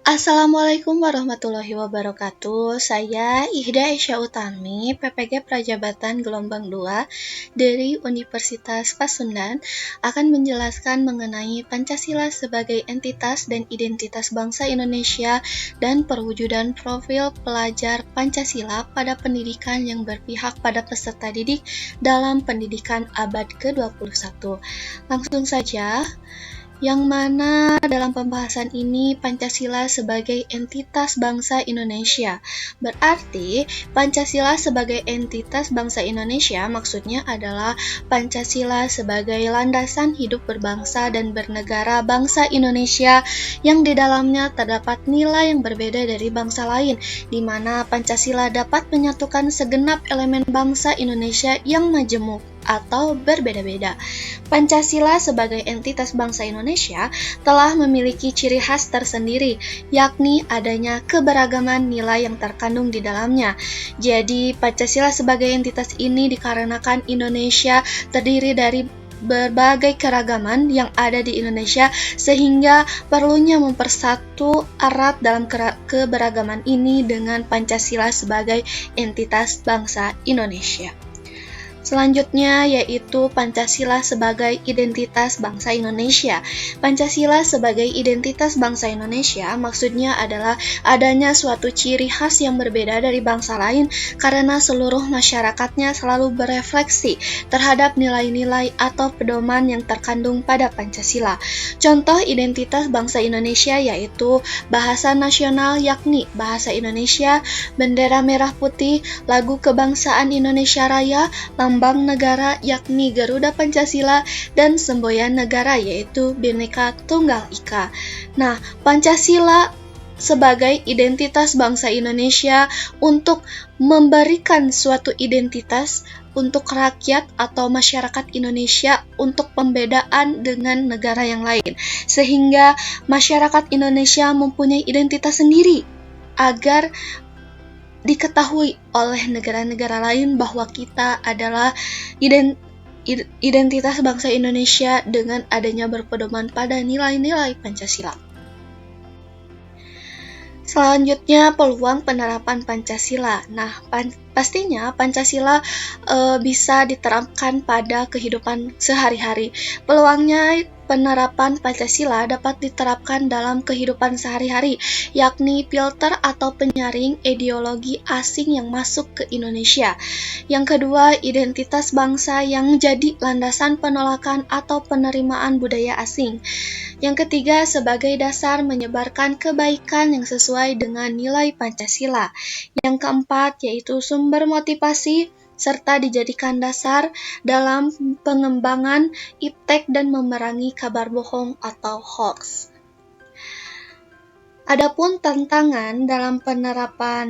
Assalamualaikum warahmatullahi wabarakatuh. Saya Ihda Esya Utami, PPG Prajabatan Gelombang 2 dari Universitas Pasundan akan menjelaskan mengenai Pancasila sebagai entitas dan identitas bangsa Indonesia dan perwujudan profil pelajar Pancasila pada pendidikan yang berpihak pada peserta didik dalam pendidikan abad ke-21. Langsung saja, yang mana dalam pembahasan ini Pancasila sebagai entitas bangsa Indonesia. Berarti Pancasila sebagai entitas bangsa Indonesia maksudnya adalah Pancasila sebagai landasan hidup berbangsa dan bernegara bangsa Indonesia yang di dalamnya terdapat nilai yang berbeda dari bangsa lain, di mana Pancasila dapat menyatukan segenap elemen bangsa Indonesia yang majemuk atau berbeda-beda. Pancasila sebagai entitas bangsa Indonesia telah memiliki ciri khas tersendiri, yakni adanya keberagaman nilai yang terkandung di dalamnya. Jadi, Pancasila sebagai entitas ini dikarenakan Indonesia terdiri dari berbagai keragaman yang ada di Indonesia, sehingga perlunya mempersatu erat dalam keberagaman ini dengan Pancasila sebagai entitas bangsa Indonesia. Selanjutnya yaitu Pancasila sebagai identitas bangsa Indonesia. Pancasila sebagai identitas bangsa Indonesia maksudnya adalah adanya suatu ciri khas yang berbeda dari bangsa lain karena seluruh masyarakatnya selalu berefleksi terhadap nilai-nilai atau pedoman yang terkandung pada Pancasila. Contoh identitas bangsa Indonesia yaitu bahasa nasional yakni bahasa Indonesia, bendera merah putih, lagu kebangsaan Indonesia Raya, lambang negara yakni Garuda Pancasila, dan semboyan negara yaitu Bhinneka Tunggal Ika. Nah, Pancasila sebagai identitas bangsa Indonesia untuk memberikan suatu identitas untuk rakyat atau masyarakat Indonesia untuk pembedaan dengan negara yang lain, sehingga masyarakat Indonesia mempunyai identitas sendiri agar diketahui oleh negara-negara lain bahwa kita adalah identitas bangsa Indonesia dengan adanya berpedoman pada nilai-nilai Pancasila. Selanjutnya, peluang penerapan Pancasila. Nah, pastinya Pancasila bisa diterapkan pada kehidupan sehari-hari. Peluangnya penerapan Pancasila dapat diterapkan dalam kehidupan sehari-hari, yakni filter atau penyaring ideologi asing yang masuk ke Indonesia. Yang kedua, identitas bangsa yang jadi landasan penolakan atau penerimaan budaya asing. Yang ketiga, sebagai dasar menyebarkan kebaikan yang sesuai dengan nilai Pancasila. Yang keempat, yaitu sumber motivasi serta dijadikan dasar dalam pengembangan iptek dan memerangi kabar bohong atau hoax. Adapun tantangan dalam penerapan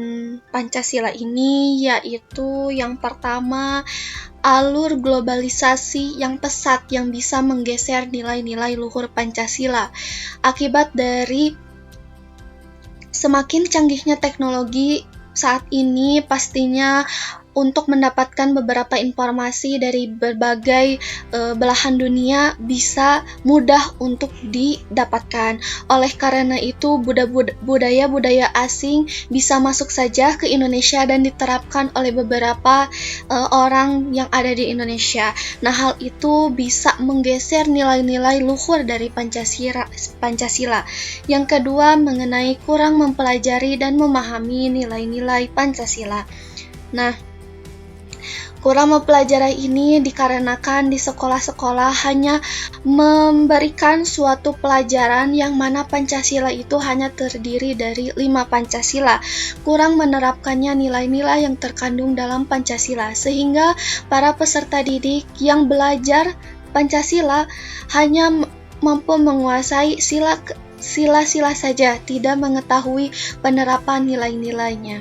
Pancasila ini yaitu yang pertama, alur globalisasi yang pesat yang bisa menggeser nilai-nilai luhur Pancasila. Akibat dari semakin canggihnya teknologi saat ini, pastinya untuk mendapatkan beberapa informasi dari berbagai belahan dunia bisa mudah untuk didapatkan. Oleh karena itu, budaya-budaya asing bisa masuk saja ke Indonesia dan diterapkan oleh beberapa orang yang ada di Indonesia. Nah, hal itu bisa menggeser nilai-nilai luhur dari Pancasila. Yang kedua, mengenai kurang mempelajari dan memahami nilai-nilai Pancasila. Nah, kurang mempelajari ini dikarenakan di sekolah-sekolah hanya memberikan suatu pelajaran yang mana Pancasila itu hanya terdiri dari 5 Pancasila. Kurang menerapkannya nilai-nilai yang terkandung dalam Pancasila, sehingga para peserta didik yang belajar Pancasila hanya mampu menguasai sila-sila saja, tidak mengetahui penerapan nilai-nilainya.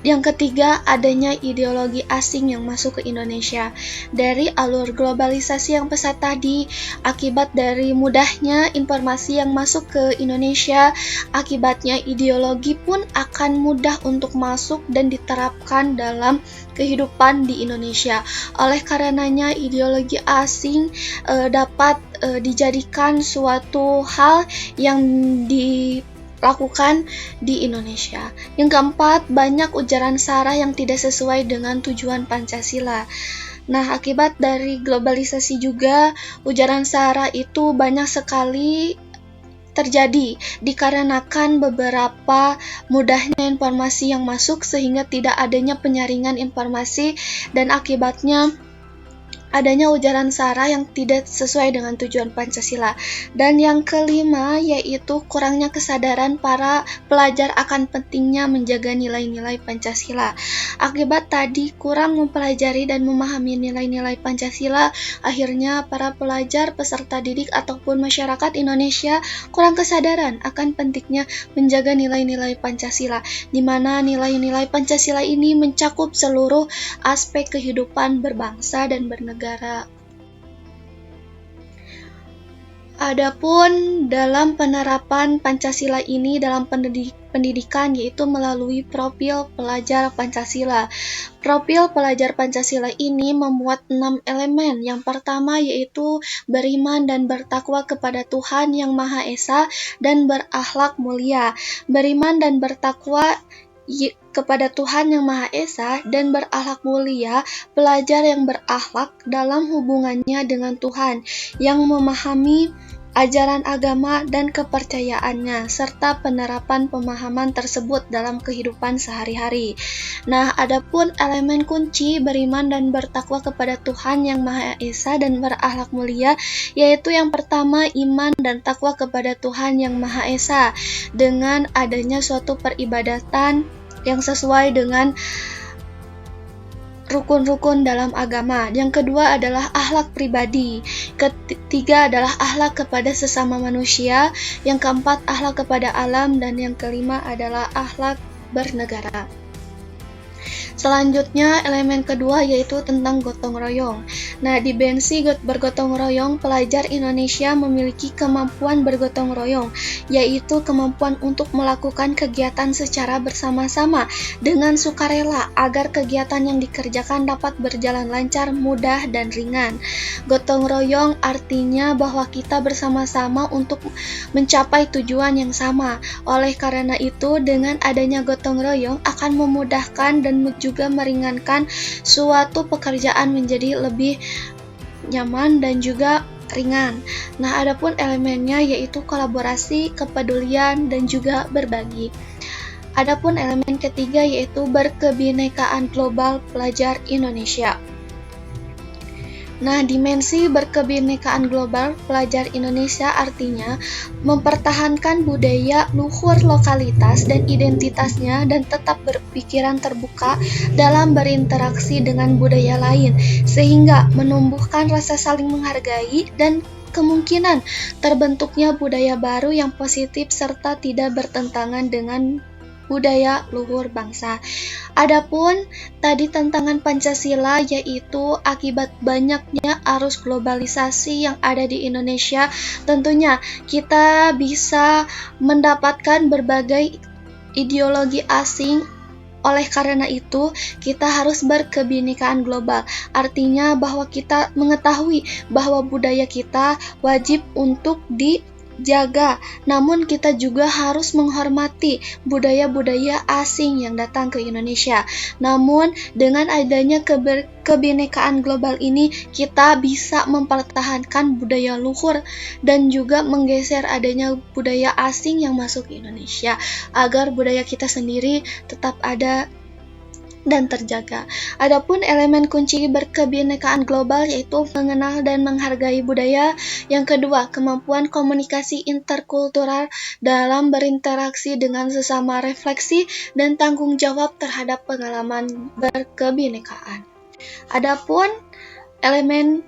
Yang ketiga, adanya ideologi asing yang masuk ke Indonesia. Dari alur globalisasi yang pesat tadi, akibat dari mudahnya informasi yang masuk ke Indonesia, akibatnya ideologi pun akan mudah untuk masuk dan diterapkan dalam kehidupan di Indonesia. Oleh karenanya, ideologi asing dapat dijadikan suatu hal yang lakukan di Indonesia. Yang keempat, banyak ujaran sara yang tidak sesuai dengan tujuan Pancasila. Nah, akibat dari globalisasi juga, ujaran sara itu banyak sekali terjadi dikarenakan beberapa mudahnya informasi yang masuk sehingga tidak adanya penyaringan informasi dan akibatnya adanya ujaran sara yang tidak sesuai dengan tujuan Pancasila. Dan yang kelima yaitu kurangnya kesadaran para pelajar akan pentingnya menjaga nilai-nilai Pancasila. Akibat tadi kurang mempelajari dan memahami nilai-nilai Pancasila, akhirnya para pelajar, peserta didik ataupun masyarakat Indonesia kurang kesadaran akan pentingnya menjaga nilai-nilai Pancasila, di mana nilai-nilai Pancasila ini mencakup seluruh aspek kehidupan berbangsa dan bernegara. Adapun dalam penerapan Pancasila ini dalam pendidikan yaitu melalui profil pelajar Pancasila. Profil pelajar Pancasila ini memuat 6 elemen. Yang pertama yaitu beriman dan bertakwa kepada Tuhan Yang Maha Esa dan berakhlak mulia. Beriman dan bertakwa kepada Tuhan Yang Maha Esa dan berakhlak mulia, pelajar yang berakhlak dalam hubungannya dengan Tuhan, yang memahami ajaran agama dan kepercayaannya, serta penerapan pemahaman tersebut dalam kehidupan sehari-hari. Nah, adapun elemen kunci beriman dan bertakwa kepada Tuhan Yang Maha Esa dan berakhlak mulia, yaitu yang pertama iman dan takwa kepada Tuhan Yang Maha Esa, dengan adanya suatu peribadatan yang sesuai dengan rukun-rukun dalam agama. Yang kedua adalah akhlak pribadi. Ketiga adalah akhlak kepada sesama manusia. Yang keempat akhlak kepada alam, dan yang kelima adalah akhlak bernegara. Selanjutnya, elemen kedua yaitu tentang gotong royong. Nah, di Bensi bergotong royong, pelajar Indonesia memiliki kemampuan bergotong royong, yaitu kemampuan untuk melakukan kegiatan secara bersama-sama dengan sukarela agar kegiatan yang dikerjakan dapat berjalan lancar, mudah, dan ringan. Gotong royong artinya bahwa kita bersama-sama untuk mencapai tujuan yang sama. Oleh karena itu, dengan adanya gotong royong akan memudahkan dan juga meringankan suatu pekerjaan menjadi lebih nyaman dan juga ringan. Nah, adapun elemennya yaitu kolaborasi, kepedulian, dan juga berbagi. Adapun elemen ketiga yaitu berkebinekaan global pelajar Indonesia. Nah, dimensi berkebinekaan global pelajar Indonesia artinya mempertahankan budaya luhur lokalitas dan identitasnya dan tetap berpikiran terbuka dalam berinteraksi dengan budaya lain, sehingga menumbuhkan rasa saling menghargai dan kemungkinan terbentuknya budaya baru yang positif serta tidak bertentangan dengan budaya luhur bangsa. Adapun tadi tantangan Pancasila yaitu akibat banyaknya arus globalisasi yang ada di Indonesia, tentunya kita bisa mendapatkan berbagai ideologi asing. Oleh karena itu, kita harus berkebinekaan global. Artinya bahwa kita mengetahui bahwa budaya kita wajib untuk dijaga, namun kita juga harus menghormati budaya-budaya asing yang datang ke Indonesia. Namun dengan adanya kebinekaan global ini, kita bisa mempertahankan budaya luhur dan juga menggeser adanya budaya asing yang masuk ke Indonesia agar budaya kita sendiri tetap ada dan terjaga. Adapun elemen kunci berkebinekaan global yaitu mengenal dan menghargai budaya. Yang kedua, kemampuan komunikasi interkultural dalam berinteraksi dengan sesama, refleksi dan tanggung jawab terhadap pengalaman berkebinekaan. Adapun elemen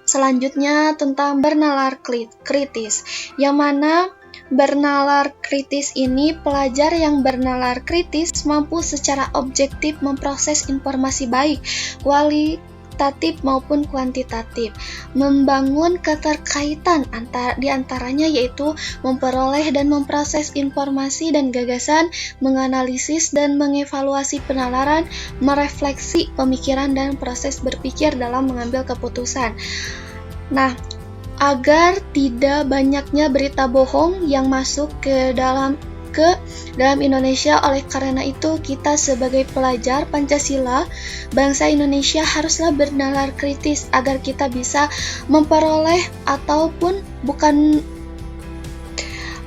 selanjutnya tentang bernalar kritis, yang mana bernalar kritis ini, pelajar yang bernalar kritis mampu secara objektif memproses informasi baik kualitatif maupun kuantitatif, membangun keterkaitan di antaranya yaitu memperoleh dan memproses informasi dan gagasan, menganalisis dan mengevaluasi penalaran, merefleksi pemikiran dan proses berpikir dalam mengambil keputusan. Nah, agar tidak banyaknya berita bohong yang masuk ke dalam Indonesia. Oleh karena itu, kita sebagai pelajar Pancasila, bangsa Indonesia haruslah bernalar kritis agar kita bisa memperoleh ataupun bukan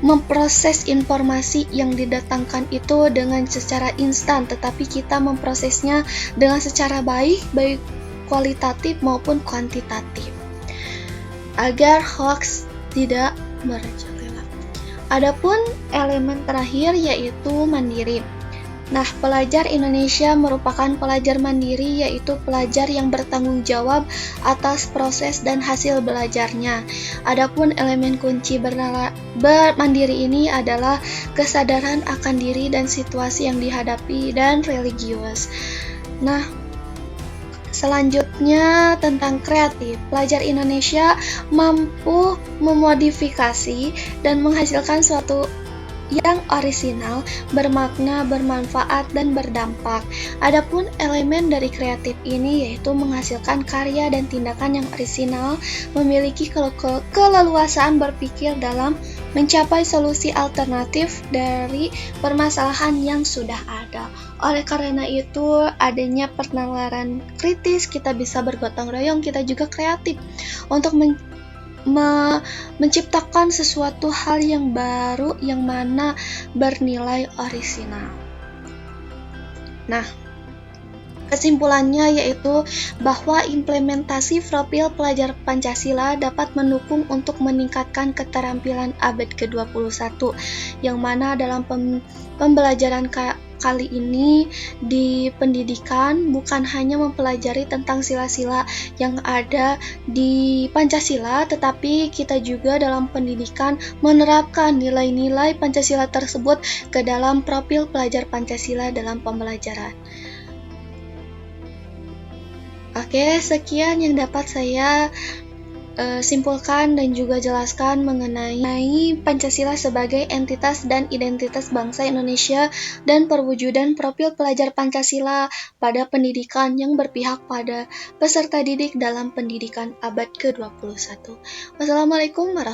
memproses informasi yang didatangkan itu dengan secara instan, tetapi kita memprosesnya dengan secara baik kualitatif maupun kuantitatif, agar hoax tidak merajalela. Adapun elemen terakhir yaitu mandiri. Nah, pelajar Indonesia merupakan pelajar mandiri, yaitu pelajar yang bertanggung jawab atas proses dan hasil belajarnya. Adapun elemen kunci bermandiri ini adalah kesadaran akan diri dan situasi yang dihadapi dan religius. Nah, selanjutnya tentang kreatif. Pelajar Indonesia mampu memodifikasi dan menghasilkan suatu yang orisinal, bermakna, bermanfaat, dan berdampak. Adapun elemen dari kreatif ini yaitu menghasilkan karya dan tindakan yang orisinal, memiliki keleluasaan berpikir dalam mencapai solusi alternatif dari permasalahan yang sudah ada. Oleh karena itu, adanya penalaran kritis, kita bisa bergotong royong, kita juga kreatif untuk menciptakan sesuatu hal yang baru yang mana bernilai orisinal. Nah, kesimpulannya yaitu bahwa implementasi profil pelajar Pancasila dapat mendukung untuk meningkatkan keterampilan abad ke-21, yang mana dalam pembelajaran kali ini di pendidikan bukan hanya mempelajari tentang sila-sila yang ada di Pancasila, tetapi kita juga dalam pendidikan menerapkan nilai-nilai Pancasila tersebut ke dalam profil pelajar Pancasila dalam pembelajaran. Oke, sekian yang dapat saya simpulkan dan juga jelaskan mengenai Pancasila sebagai entitas dan identitas bangsa Indonesia dan perwujudan profil pelajar Pancasila pada pendidikan yang berpihak pada peserta didik dalam pendidikan abad ke-21. Wassalamualaikum warahmatullahi wabarakatuh.